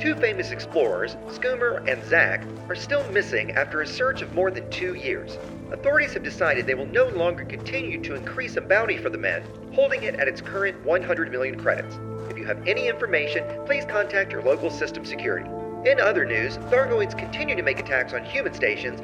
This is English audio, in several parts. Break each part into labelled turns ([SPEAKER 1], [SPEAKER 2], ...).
[SPEAKER 1] Two famous explorers, Skoomer and Zack, are still missing after a search of more than 2 years. Authorities have decided they will no longer continue to increase a bounty for the men, holding it at its current 100 million credits. If you have any information, please contact your local system security. In other news, Thargoids continue to make attacks on human stations.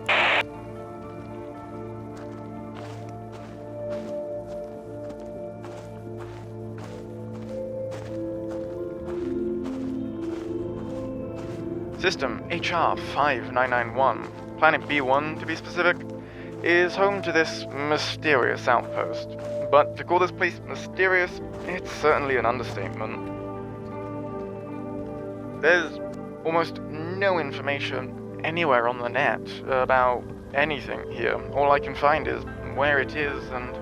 [SPEAKER 2] System HR 5991, Planet B1 to be specific, is home to this mysterious outpost. But to call this place mysterious, it's certainly an understatement. There's almost no information anywhere on the net about anything here. All I can find is where it is, and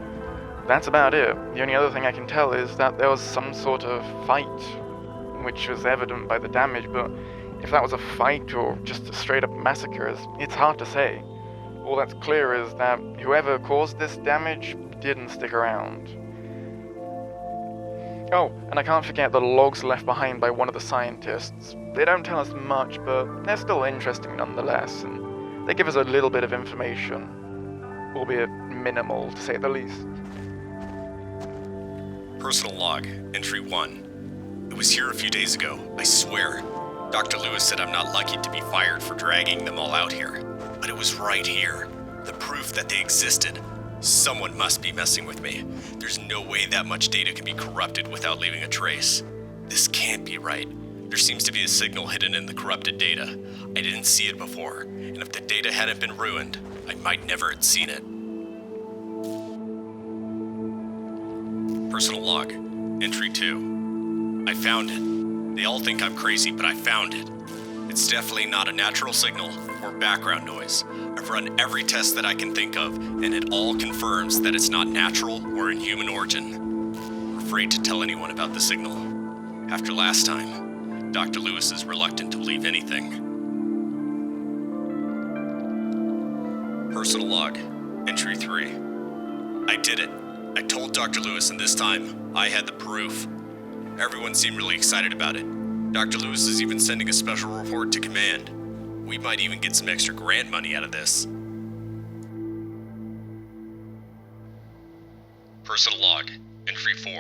[SPEAKER 2] that's about it. The only other thing I can tell is that there was some sort of fight, which was evident by the damage, but if that was a fight or just a straight-up massacre, it's hard to say. All that's clear is that whoever caused this damage didn't stick around. Oh, and I can't forget the logs left behind by one of the scientists. They don't tell us much, but they're still interesting nonetheless, and they give us a little bit of information, albeit minimal, to say the least.
[SPEAKER 3] Personal log, entry 1. It was here a few days ago, I swear. Dr. Lewis said I'm not lucky to be fired for dragging them all out here. But it was right here. The proof that they existed. Someone must be messing with me. There's no way that much data can be corrupted without leaving a trace. This can't be right. There seems to be a signal hidden in the corrupted data. I didn't see it before, and if the data hadn't been ruined, I might never have seen it. Personal log, entry 2. I found it. They all think I'm crazy, but I found it. It's definitely not a natural signal or background noise. I've run every test that I can think of, and it all confirms that it's not natural or in human origin. I'm afraid to tell anyone about the signal. After last time, Dr. Lewis is reluctant to believe anything. Personal log, entry 3. I did it. I told Dr. Lewis, and this time, I had the proof. Everyone seemed really excited about it. Dr. Lewis is even sending a special report to command. We might even get some extra grant money out of this. Personal log, entry 4.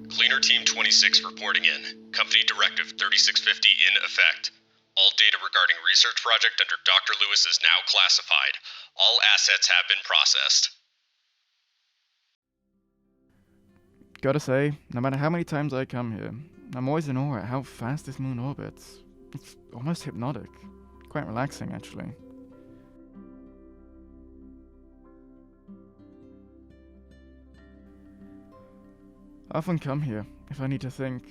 [SPEAKER 3] Cleaner Team 26 reporting in. Company Directive 3650 in effect. All data regarding research project under Dr. Lewis is now classified. All assets have been processed.
[SPEAKER 2] Gotta say, no matter how many times I come here, I'm always in awe at how fast this moon orbits. It's almost hypnotic. Quite relaxing, actually. I often come here if I need to think.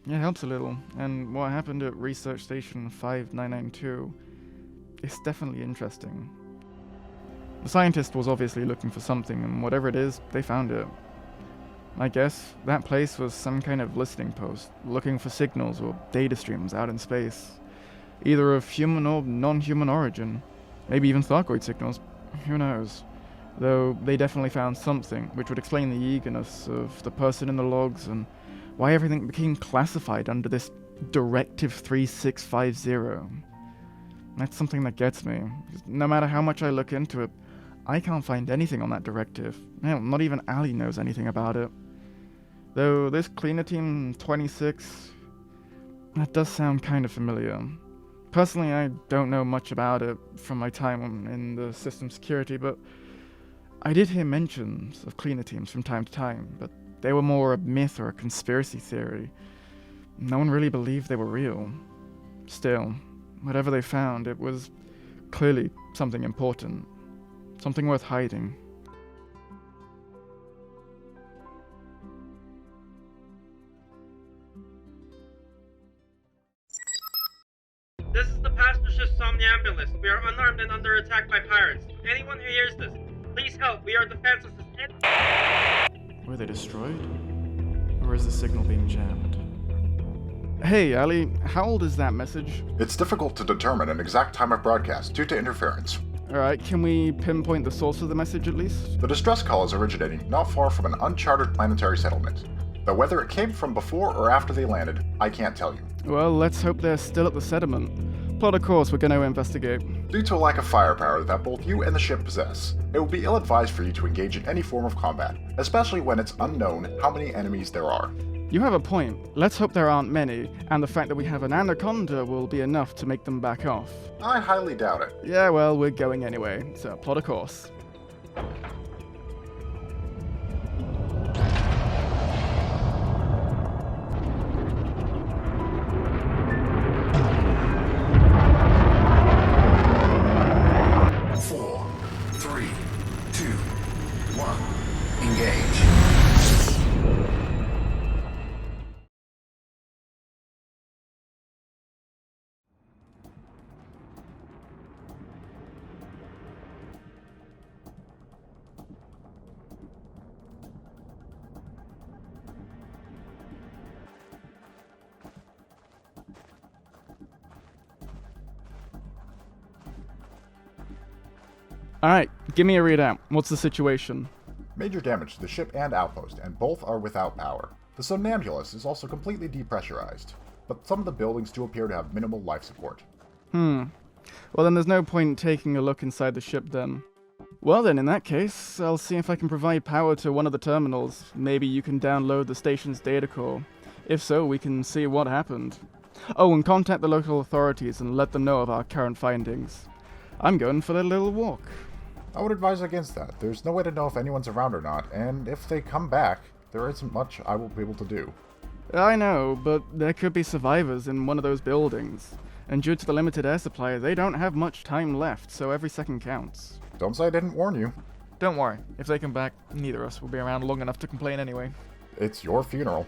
[SPEAKER 2] It helps a little, and what happened at Research Station 5992 is definitely interesting. The scientist was obviously looking for something, and whatever it is, they found it. I guess that place was some kind of listening post, looking for signals or data streams out in space. Either of human or non-human origin. Maybe even Thargoid signals. Who knows? Though they definitely found something which would explain the eagerness of the person in the logs and why everything became classified under this Directive 3650. That's something that gets me. No matter how much I look into it, I can't find anything on that directive. Hell, not even Ali knows anything about it. Though this Cleaner Team 26, that does sound kind of familiar. Personally, I don't know much about it from my time in the system security, but I did hear mentions of cleaner teams from time to time, but they were more a myth or a conspiracy theory. No one really believed they were real. Still, whatever they found, it was clearly something important. Something worth hiding.
[SPEAKER 4] This is the passenger somnambulist. We are unarmed and under attack by pirates. Anyone who hears this, please help. We are defenseless.
[SPEAKER 2] Were they destroyed? Or is the signal being jammed? Hey, Ali, how old is that message?
[SPEAKER 5] It's difficult to determine an exact time of broadcast due to interference.
[SPEAKER 2] Alright, can we pinpoint the source of the message at least?
[SPEAKER 5] The distress call is originating not far from an uncharted planetary settlement. But whether it came from before or after they landed, I can't tell you.
[SPEAKER 2] Well, let's hope they're still at the sediment. Plot a course, we're going to investigate.
[SPEAKER 5] Due to a lack of firepower that both you and the ship possess, it would be ill-advised for you to engage in any form of combat, especially when it's unknown how many enemies there are.
[SPEAKER 2] You have a point. Let's hope there aren't many, and the fact that we have an anaconda will be enough to make them back off.
[SPEAKER 5] I highly doubt it.
[SPEAKER 2] Yeah, well, we're going anyway, so plot a course. Alright, give me a readout. What's the situation?
[SPEAKER 5] Major damage to the ship and outpost, and both are without power. The Somnambulus is also completely depressurized, but some of the buildings do appear to have minimal life support.
[SPEAKER 2] Well then there's no point in taking a look inside the ship then. Well then, in that case, I'll see if I can provide power to one of the terminals. Maybe you can download the station's data core. If so, we can see what happened. Oh, and contact the local authorities and let them know of our current findings. I'm going for a little walk.
[SPEAKER 5] I would advise against that. There's no way to know if anyone's around or not, and if they come back, there isn't much I will be able to do.
[SPEAKER 2] I know, but there could be survivors in one of those buildings. And due to the limited air supply, they don't have much time left, so every second counts.
[SPEAKER 5] Don't say I didn't warn you.
[SPEAKER 2] Don't worry, if they come back, neither of us will be around long enough to complain anyway.
[SPEAKER 5] It's your funeral.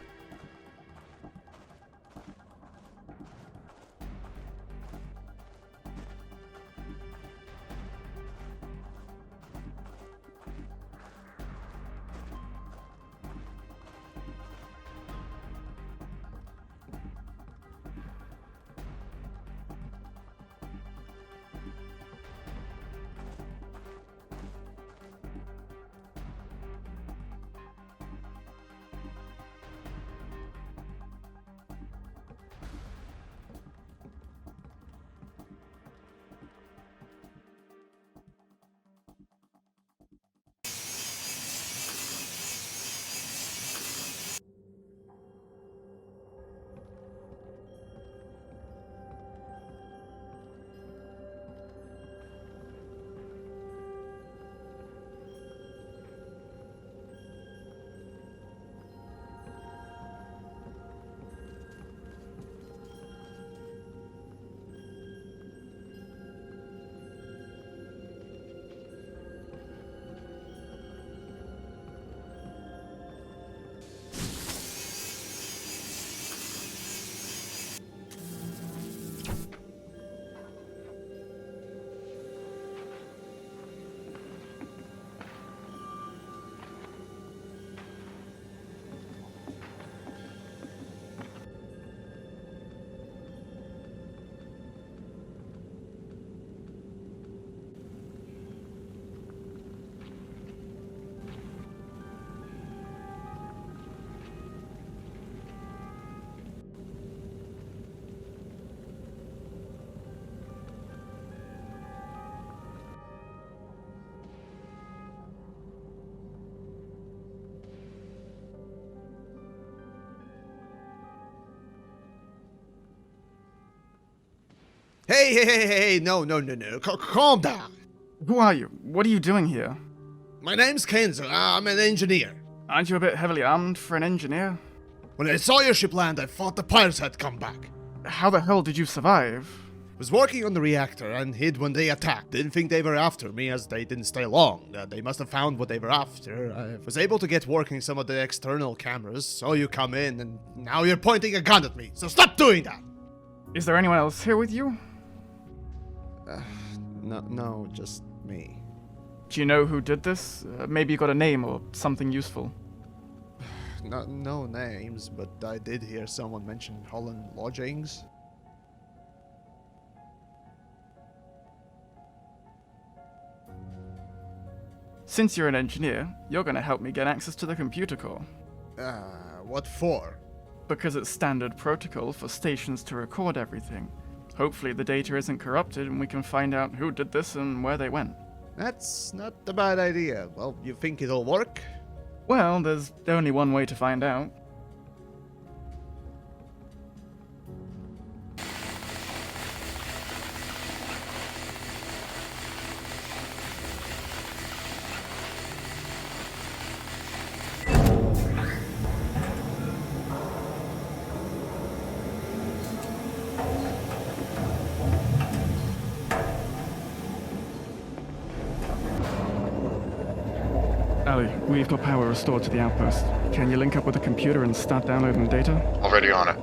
[SPEAKER 6] Hey, no, calm down.
[SPEAKER 2] Who are you? What are you doing here?
[SPEAKER 6] My name's Kenzo, I'm an engineer.
[SPEAKER 2] Aren't you a bit heavily armed for an engineer?
[SPEAKER 6] When I saw your ship land, I thought the pirates had come back.
[SPEAKER 2] How the hell did you survive?
[SPEAKER 6] Was working on the reactor and hid when they attacked. Didn't think they were after me as they didn't stay long. They must have found what they were after. I was able to get working some of the external cameras, saw you come in, and now you're pointing a gun at me, so stop doing that!
[SPEAKER 2] Is there anyone else here with you?
[SPEAKER 6] No, just me.
[SPEAKER 2] Do you know who did this? Maybe you got a name or something useful.
[SPEAKER 6] No names, but I did hear someone mention Holland lodgings.
[SPEAKER 2] Since you're an engineer, you're gonna help me get access to the computer core.
[SPEAKER 6] What for?
[SPEAKER 2] Because it's standard protocol for stations to record everything. Hopefully the data isn't corrupted and we can find out who did this and where they went.
[SPEAKER 6] That's not a bad idea. Well, you think it'll work?
[SPEAKER 2] Well, there's only one way to find out. Ali, we've got power restored to the outpost. Can you link up with the computer and start downloading data?
[SPEAKER 5] Already on it.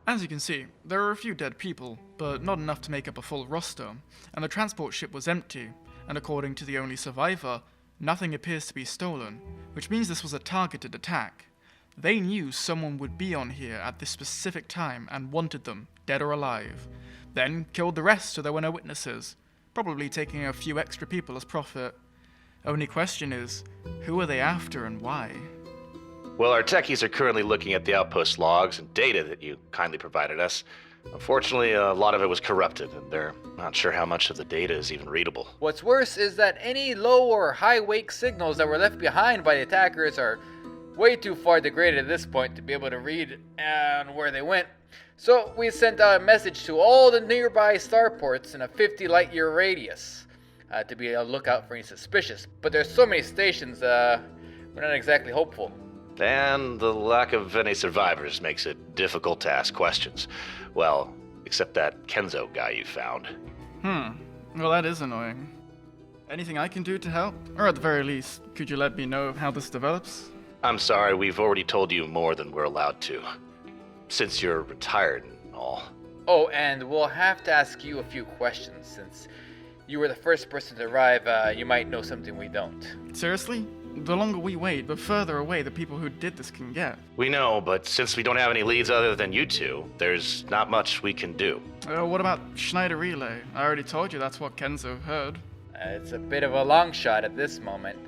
[SPEAKER 2] As you can see, there are a few dead people, but not enough to make up a full roster, and the transport ship was empty, and according to the only survivor, nothing appears to be stolen, which means this was a targeted attack. They knew someone would be on here at this specific time and wanted them, dead or alive. Then killed the rest so there were no witnesses, probably taking a few extra people as profit. Only question is, who are they after and why?
[SPEAKER 7] Well, our techies are currently looking at the outpost logs and data that you kindly provided us. Unfortunately, a lot of it was corrupted, and they're not sure how much of the data is even readable.
[SPEAKER 8] What's worse is that any low or high wake signals that were left behind by the attackers are way too far degraded at this point to be able to read and where they went. So we sent out a message to all the nearby starports in a 50 light year radius to be on the lookout for any suspicious. But there's so many stations, we're not exactly hopeful.
[SPEAKER 7] And the lack of any survivors makes it difficult to ask questions. Well, except that Kenzo guy you found.
[SPEAKER 2] Well, that is annoying. Anything I can do to help? Or at the very least, could you let me know how this develops?
[SPEAKER 7] I'm sorry, we've already told you more than we're allowed to. Since you're retired and all.
[SPEAKER 8] Oh, and we'll have to ask you a few questions. Since you were the first person to arrive, you might know something we don't.
[SPEAKER 2] Seriously? The longer we wait, the further away the people who did this can get.
[SPEAKER 7] We know, but since we don't have any leads other than you two, there's not much we can do.
[SPEAKER 2] What about Schneider Relay? I already told you that's what Kenzo heard.
[SPEAKER 8] It's a bit of a long shot at this moment.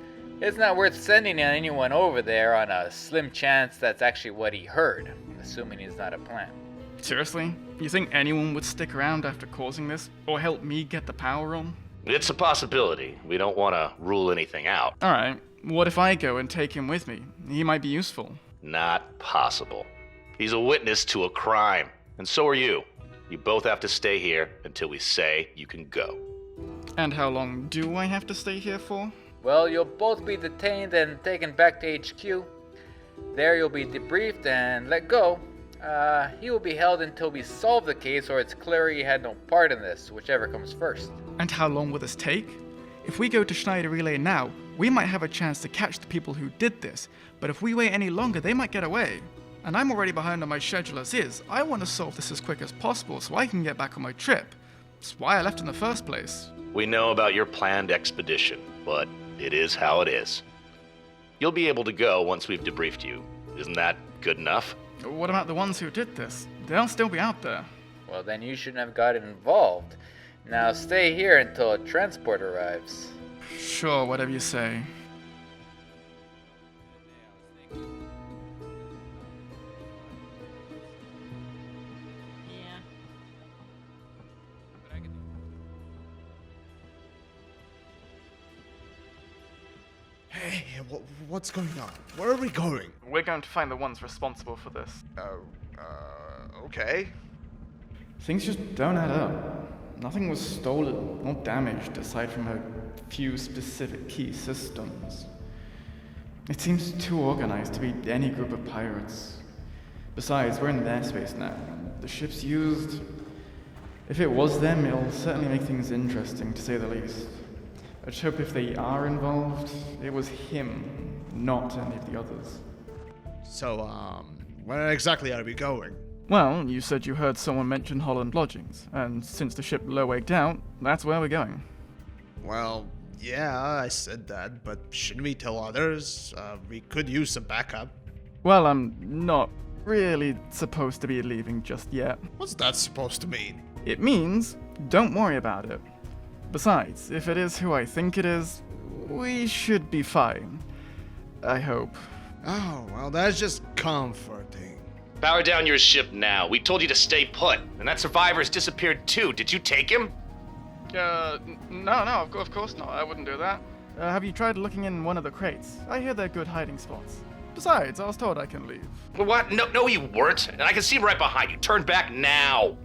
[SPEAKER 8] It's not worth sending anyone over there on a slim chance that's actually what he heard, assuming it's not a plan.
[SPEAKER 2] Seriously? You think anyone would stick around after causing this, or help me get the power on?
[SPEAKER 7] It's a possibility. We don't want to rule anything out.
[SPEAKER 2] Alright, what if I go and take him with me? He might be useful.
[SPEAKER 7] Not possible. He's a witness to a crime, and so are you. You both have to stay here until we say you can go.
[SPEAKER 2] And how long do I have to stay here for?
[SPEAKER 8] Well, you'll both be detained and taken back to HQ. There you'll be debriefed and let go. He will be held until we solve the case or it's clear he had no part in this, whichever comes first.
[SPEAKER 2] And how long will this take? If we go to Schneider Relay now, we might have a chance to catch the people who did this, but if we wait any longer, they might get away. And I'm already behind on my schedule as is. I want to solve this as quick as possible so I can get back on my trip. That's why I left in the first place.
[SPEAKER 7] We know about your planned expedition, but it is how it is. You'll be able to go once we've debriefed you. Isn't that good enough?
[SPEAKER 2] What about the ones who did this? They'll still be out there.
[SPEAKER 8] Well, then you shouldn't have gotten involved. Now stay here until a transport arrives.
[SPEAKER 2] Sure, whatever you say.
[SPEAKER 6] Hey, what's going on? Where are we going?
[SPEAKER 2] We're going to find the ones responsible for this.
[SPEAKER 6] Okay.
[SPEAKER 2] Things just don't add up. Nothing was stolen or damaged aside from a few specific key systems. It seems too organized to be any group of pirates. Besides, we're in their space now. The ship's used. If it was them, it'll certainly make things interesting, to say the least. I just hope if they are involved, it was him, not any of the others.
[SPEAKER 6] So, where exactly are we going?
[SPEAKER 2] Well, you said you heard someone mention Holland lodgings, and since the ship low-waked out, that's where we're going.
[SPEAKER 6] Well, yeah, I said that, but shouldn't we tell others? We could use some backup.
[SPEAKER 2] Well, I'm not really supposed to be leaving just yet.
[SPEAKER 6] What's that supposed to mean?
[SPEAKER 2] It means, don't worry about it. Besides, if it is who I think it is, we should be fine. I hope.
[SPEAKER 6] Oh, well, that's just comforting.
[SPEAKER 7] Power down your ship now. We told you to stay put, and that survivor's disappeared too. Did you take him?
[SPEAKER 2] No, of course not. I wouldn't do that. Have you tried looking in one of the crates? I hear they're good hiding spots. Besides, I was told I can leave.
[SPEAKER 7] What? No, you weren't. And I can see him right behind you. Turn back now.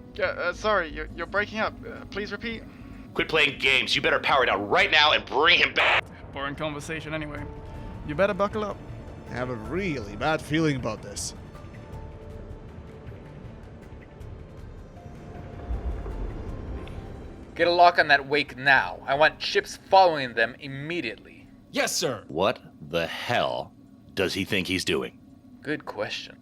[SPEAKER 2] Sorry, you're breaking up. Please repeat.
[SPEAKER 7] Quit playing games. You better power down right now and bring him back.
[SPEAKER 2] Boring conversation anyway. You better buckle up.
[SPEAKER 6] I have a really bad feeling about this.
[SPEAKER 8] Get a lock on that wake now. I want ships following them immediately.
[SPEAKER 9] Yes, sir.
[SPEAKER 7] What the hell does he think he's doing?
[SPEAKER 8] Good question.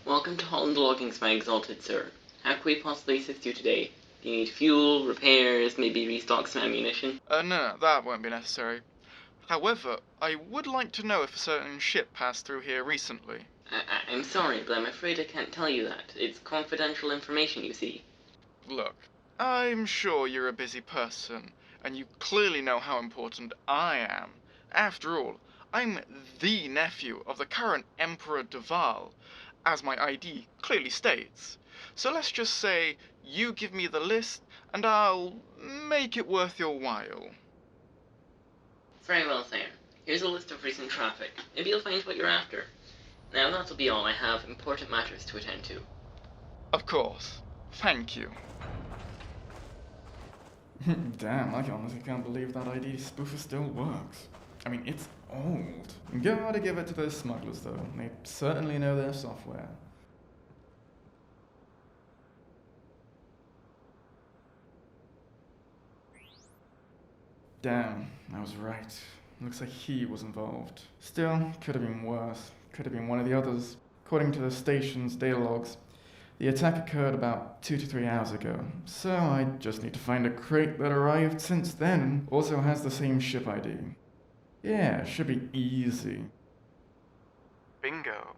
[SPEAKER 10] Welcome to Holland Loggings, my exalted sir. How can we possibly assist you today? Do you need fuel, repairs, maybe restock some ammunition?
[SPEAKER 2] No, that won't be necessary. However, I would like to know if a certain ship passed through here recently.
[SPEAKER 10] I'm sorry, but I'm afraid I can't tell you that. It's confidential information, you see.
[SPEAKER 2] Look, I'm sure you're a busy person, and you clearly know how important I am. After all, I'm the nephew of the current Emperor Duval, as my ID clearly states. So let's just say you give me the list, and I'll make it worth your while.
[SPEAKER 10] Very well, sir. Here's a list of recent traffic. Maybe you'll find what you're after. Now, that'll be all. I have important matters to attend to.
[SPEAKER 2] Of course. Thank you. Damn, I honestly can't believe that ID spoofer still works. I mean, it's old. Gotta give it to those smugglers, though. They certainly know their software. Damn, I was right. Looks like he was involved. Still, could have been worse. Could have been one of the others. According to the station's data logs, the attack occurred about 2 to 3 hours ago. So I just need to find a crate that arrived since then. Also has the same ship ID. Yeah, should be easy. Bingo.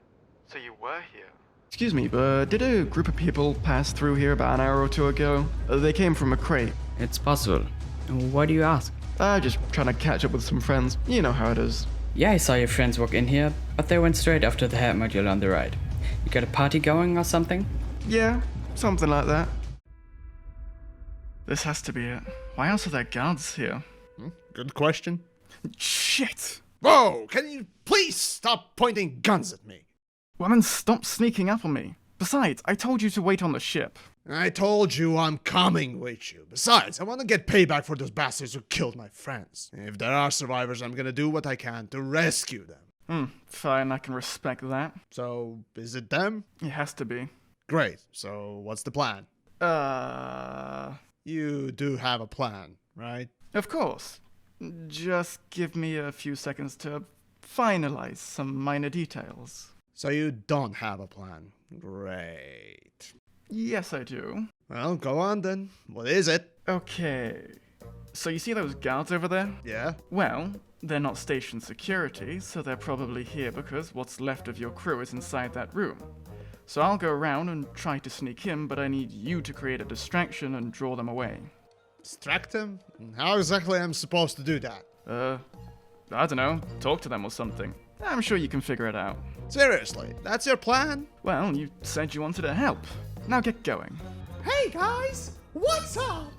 [SPEAKER 2] So you were here. Excuse me, but did a group of people pass through here about an hour or two ago? They came from a crate.
[SPEAKER 11] It's possible. Why do you ask?
[SPEAKER 2] Just trying to catch up with some friends. You know how it is.
[SPEAKER 11] Yeah, I saw your friends walk in here, but they went straight after the head module on the right. You got a party going or something?
[SPEAKER 2] Yeah, something like that. This has to be it. Why else are there guards here?
[SPEAKER 6] Good question.
[SPEAKER 2] Shit!
[SPEAKER 6] Whoa! Can you please stop pointing guns at me?
[SPEAKER 2] Well, then stop sneaking up on me. Besides, I told you to wait on the ship.
[SPEAKER 6] I told you I'm coming with you. Besides, I want to get payback for those bastards who killed my friends. If there are survivors, I'm gonna do what I can to rescue them.
[SPEAKER 2] Fine, I can respect that.
[SPEAKER 6] So, is it them?
[SPEAKER 2] It has to be.
[SPEAKER 6] Great. So, what's the plan? You do have a plan, right?
[SPEAKER 2] Of course. Just give me a few seconds to finalize some minor details.
[SPEAKER 6] So you don't have a plan. Great.
[SPEAKER 2] Yes, I do.
[SPEAKER 6] Well, go on then. What is it?
[SPEAKER 2] Okay. So you see those guards over there?
[SPEAKER 6] Yeah?
[SPEAKER 2] Well, they're not station security, so they're probably here because what's left of your crew is inside that room. So I'll go around and try to sneak in, but I need you to create a distraction and draw them away.
[SPEAKER 6] Distract them? How exactly am I supposed to do that?
[SPEAKER 2] I don't know. Talk to them or something. I'm sure you can figure it out.
[SPEAKER 6] Seriously? That's your plan?
[SPEAKER 2] Well, you said you wanted to help. Now get going.
[SPEAKER 6] Hey guys! What's up?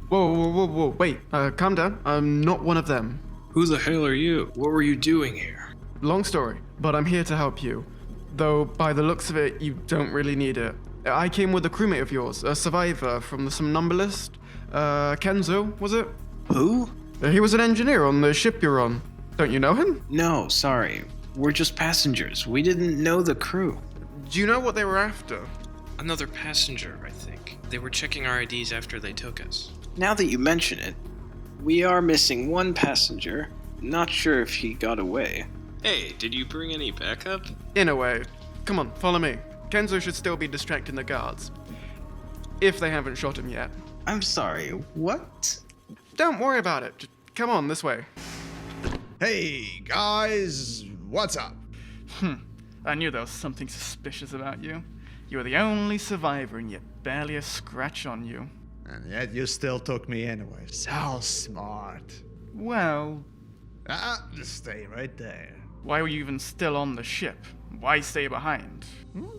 [SPEAKER 2] Whoa, wait, calm down. I'm not one of them.
[SPEAKER 9] Who the hell are you? What were you doing here?
[SPEAKER 2] Long story, but I'm here to help you. Though, by the looks of it, you don't really need it. I came with a crewmate of yours, a survivor from the Somnambulist. Kenzo, was it?
[SPEAKER 9] Who?
[SPEAKER 2] He was an engineer on the ship you're on. Don't you know him?
[SPEAKER 9] No, sorry. We're just passengers. We didn't know the crew.
[SPEAKER 2] Do you know what they were after?
[SPEAKER 9] Another passenger, I think. They were checking our IDs after they took us.
[SPEAKER 12] Now that you mention it, we are missing one passenger. Not sure if he got away.
[SPEAKER 9] Hey, did you bring any backup?
[SPEAKER 13] In a way. Come on, follow me. Kenzo should still be distracting the guards. If they haven't shot him yet.
[SPEAKER 12] I'm sorry, what?
[SPEAKER 13] Don't worry about it. Just come on, this way.
[SPEAKER 6] Hey, guys, what's up?
[SPEAKER 2] I knew there was something suspicious about you. You were the only survivor and yet barely a scratch on you.
[SPEAKER 6] And yet you still took me anyway. So smart.
[SPEAKER 2] Well,
[SPEAKER 6] Just stay right there.
[SPEAKER 2] why were you even still on the ship? Why stay behind?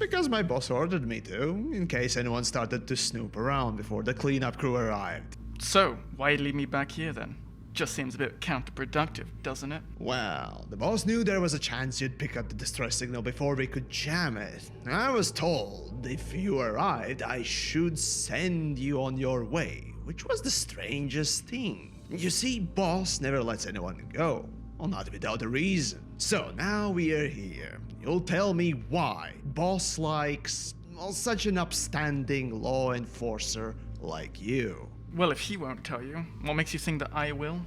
[SPEAKER 6] Because my boss ordered me to, in case anyone started to snoop around before the cleanup crew arrived.
[SPEAKER 2] So, why leave me back here then? Just seems a bit counterproductive, doesn't it?
[SPEAKER 6] Well, the boss knew there was a chance you'd pick up the distress signal before we could jam it. I was told if you arrived, I should send you on your way, which was the strangest thing. You see, boss never lets anyone go, well, not without a reason. So now we are here. You'll tell me why boss likes, well, such an upstanding law enforcer like you.
[SPEAKER 2] Well, if he won't tell you, what makes you think that I will?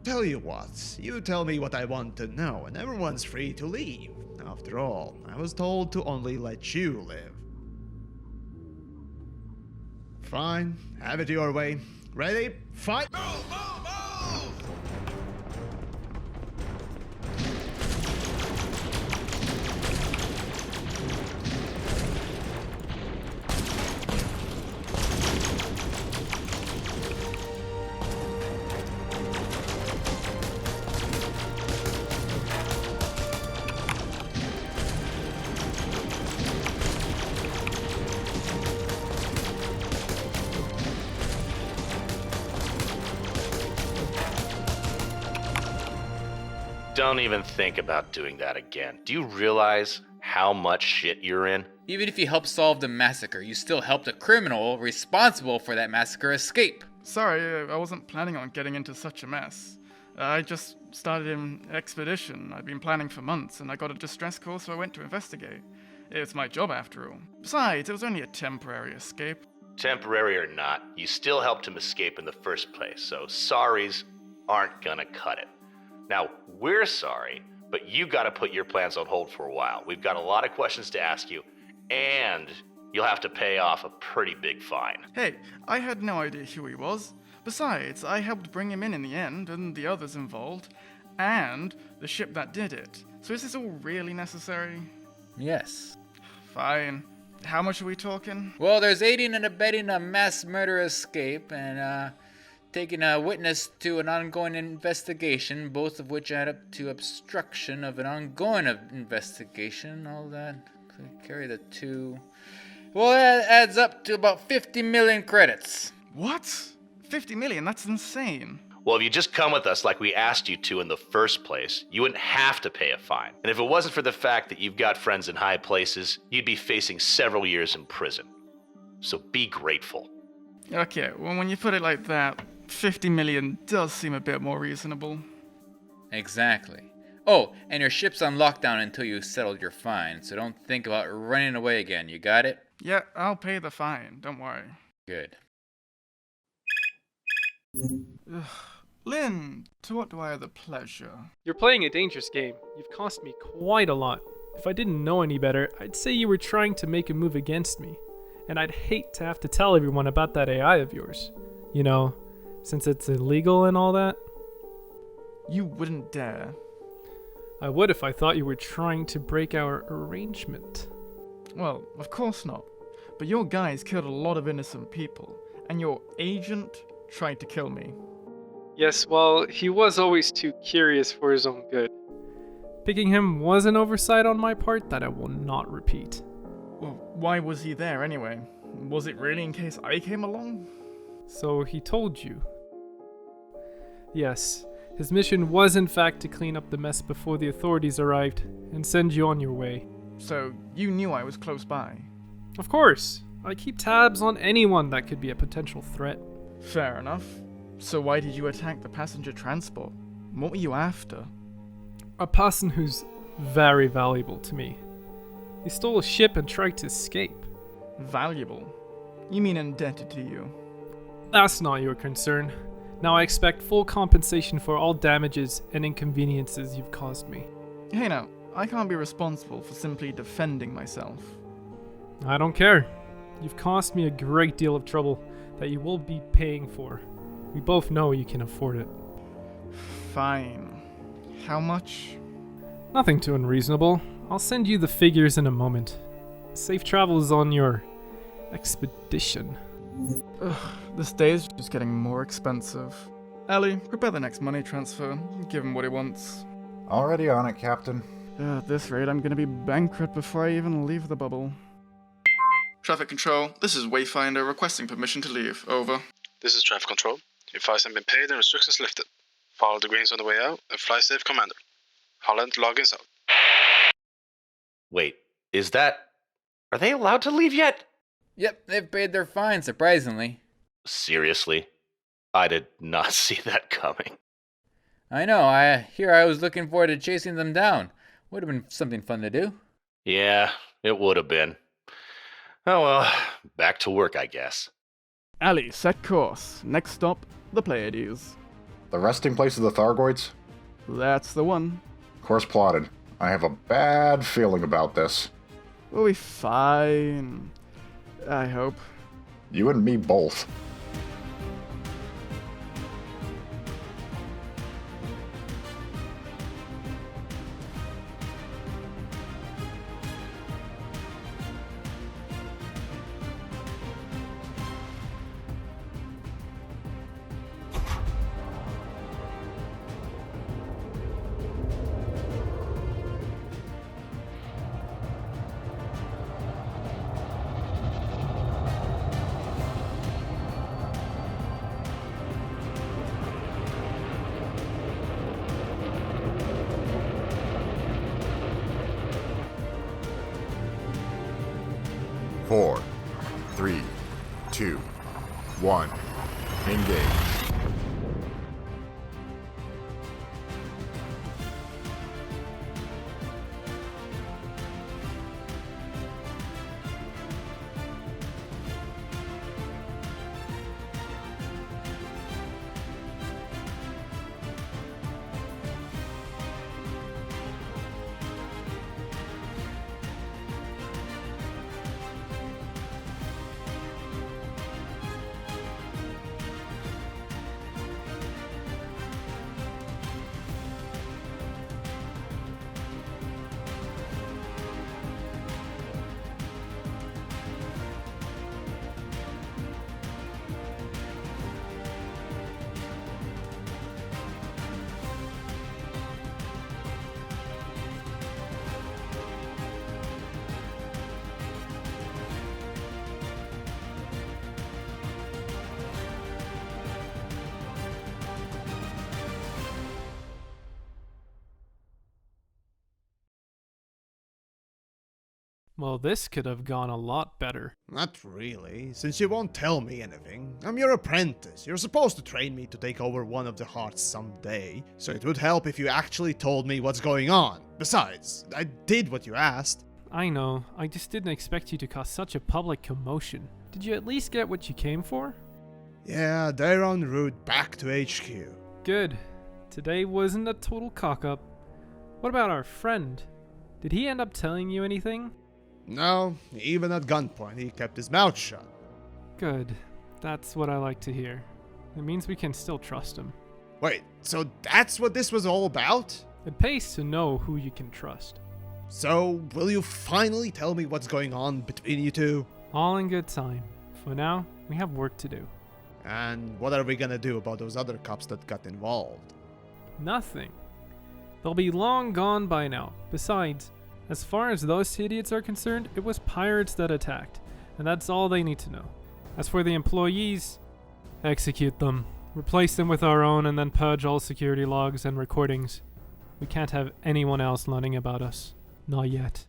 [SPEAKER 6] Tell you what, you tell me what I want to know, and everyone's free to leave. After all, I was told to only let you live. Fine, have it your way. Ready? Fight! Move, move, move!
[SPEAKER 7] Don't even think about doing that again. Do you realize how much shit you're in?
[SPEAKER 8] Even if you help solve the massacre, you still helped a criminal responsible for that massacre escape.
[SPEAKER 2] Sorry, I wasn't planning on getting into such a mess. I just started an expedition I'd been planning for months, and I got a distress call, so I went to investigate. It's my job after all. Besides, it was only a temporary escape.
[SPEAKER 7] Temporary or not, you still helped him escape in the first place, so sorries aren't gonna cut it. Now, we're sorry, but you gotta put your plans on hold for a while. We've got a lot of questions to ask you, and you'll have to pay off a pretty big fine.
[SPEAKER 2] Hey, I had no idea who he was. Besides, I helped bring him in the end, and the others involved, and the ship that did it. So is this all really necessary?
[SPEAKER 8] Yes.
[SPEAKER 2] Fine. How much are we talking?
[SPEAKER 8] Well, there's aiding and abetting a mass murder escape, and taking a witness to an ongoing investigation, both of which add up to obstruction of an ongoing investigation. All that carry the two. Well, that adds up to about 50 million credits.
[SPEAKER 2] What? 50 million? That's insane.
[SPEAKER 7] Well, if you just come with us like we asked you to in the first place, you wouldn't have to pay a fine. And if it wasn't for the fact that you've got friends in high places, you'd be facing several years in prison. So be grateful.
[SPEAKER 2] Okay, well, when you put it like that, 50 million does seem a bit more reasonable.
[SPEAKER 8] Exactly. Oh, and your ship's on lockdown until you settled your fine, so don't think about running away again, you got it?
[SPEAKER 2] Yeah, I'll pay the fine, don't worry.
[SPEAKER 8] Good.
[SPEAKER 2] Lynn, to what do I owe the pleasure?
[SPEAKER 14] You're playing a dangerous game. You've cost me quite a lot. If I didn't know any better, I'd say you were trying to make a move against me. And I'd hate to have to tell everyone about that AI of yours. You know, since it's illegal and all that.
[SPEAKER 2] You wouldn't dare.
[SPEAKER 14] I would if I thought you were trying to break our arrangement.
[SPEAKER 2] Well, of course not. But your guys killed a lot of innocent people, and your agent tried to kill me.
[SPEAKER 14] Yes, well, he was always too curious for his own good. Picking him was an oversight on my part that I will not repeat.
[SPEAKER 2] Well, why was he there anyway? Was it really in case I came along?
[SPEAKER 14] So he told you. Yes, his mission was in fact to clean up the mess before the authorities arrived and send you on your way.
[SPEAKER 2] So you knew I was close by?
[SPEAKER 14] Of course. I keep tabs on anyone that could be a potential threat.
[SPEAKER 2] Fair enough. So why did you attack the passenger transport? What were you after?
[SPEAKER 14] A person who's very valuable to me. He stole a ship and tried to escape.
[SPEAKER 2] Valuable? You mean indebted to you?
[SPEAKER 14] That's not your concern. Now I expect full compensation for all damages and inconveniences you've caused me.
[SPEAKER 2] Hey now, I can't be responsible for simply defending myself.
[SPEAKER 14] I don't care. You've cost me a great deal of trouble that you will be paying for. We both know you can afford it.
[SPEAKER 2] Fine. How much?
[SPEAKER 14] Nothing too unreasonable. I'll send you the figures in a moment. Safe travels on your expedition.
[SPEAKER 2] Ugh, this day is just getting more expensive. Ellie, prepare the next money transfer. Give him what he wants.
[SPEAKER 5] Already on it, Captain.
[SPEAKER 2] At this rate, I'm gonna be bankrupt before I even leave the bubble.
[SPEAKER 15] Traffic control, this is Wayfinder requesting permission to leave. Over.
[SPEAKER 16] This is traffic control. Your flights have been paid and restrictions lifted. Follow the greens on the way out and fly safe, Commander. Holland, logins out.
[SPEAKER 7] Wait, is that... Are they allowed to leave yet?
[SPEAKER 8] Yep, they've paid their fine, surprisingly.
[SPEAKER 7] Seriously? I did not see that coming.
[SPEAKER 8] I know, I was looking forward to chasing them down. Would have been something fun to do.
[SPEAKER 7] Yeah, it would have been. Oh well, back to work, I guess.
[SPEAKER 2] Ellie, set course. Next stop, the Pleiades.
[SPEAKER 5] The resting place of the Thargoids?
[SPEAKER 2] That's the one.
[SPEAKER 5] Course plotted. I have a bad feeling about this.
[SPEAKER 2] We'll be fine. I hope.
[SPEAKER 5] You and me both. Four, 3, 2, 1, engage.
[SPEAKER 14] Well, this could have gone a lot better.
[SPEAKER 6] Not really, since you won't tell me anything. I'm your apprentice. You're supposed to train me to take over one of the hearts someday, so it would help if you actually told me what's going on. Besides, I did what you asked.
[SPEAKER 14] I know, I just didn't expect you to cause such a public commotion. Did you at least get what you came for?
[SPEAKER 6] Yeah, they're en route back to HQ.
[SPEAKER 14] Good. Today wasn't a total cock-up. What about our friend? Did he end up telling you anything?
[SPEAKER 6] No, even at gunpoint he kept his mouth shut.
[SPEAKER 14] Good. That's what I like to hear. It means we can still trust him.
[SPEAKER 6] Wait, so that's what this was all about?
[SPEAKER 14] It pays to know who you can trust.
[SPEAKER 6] So, will you finally tell me what's going on between you two?
[SPEAKER 14] All in good time. For now, we have work to do.
[SPEAKER 6] And what are we gonna do about those other cops that got involved?
[SPEAKER 14] Nothing. They'll be long gone by now. Besides, as far as those idiots are concerned, it was pirates that attacked, and that's all they need to know. As for the employees, execute them. Replace them with our own and then purge all security logs and recordings. We can't have anyone else learning about us. Not yet.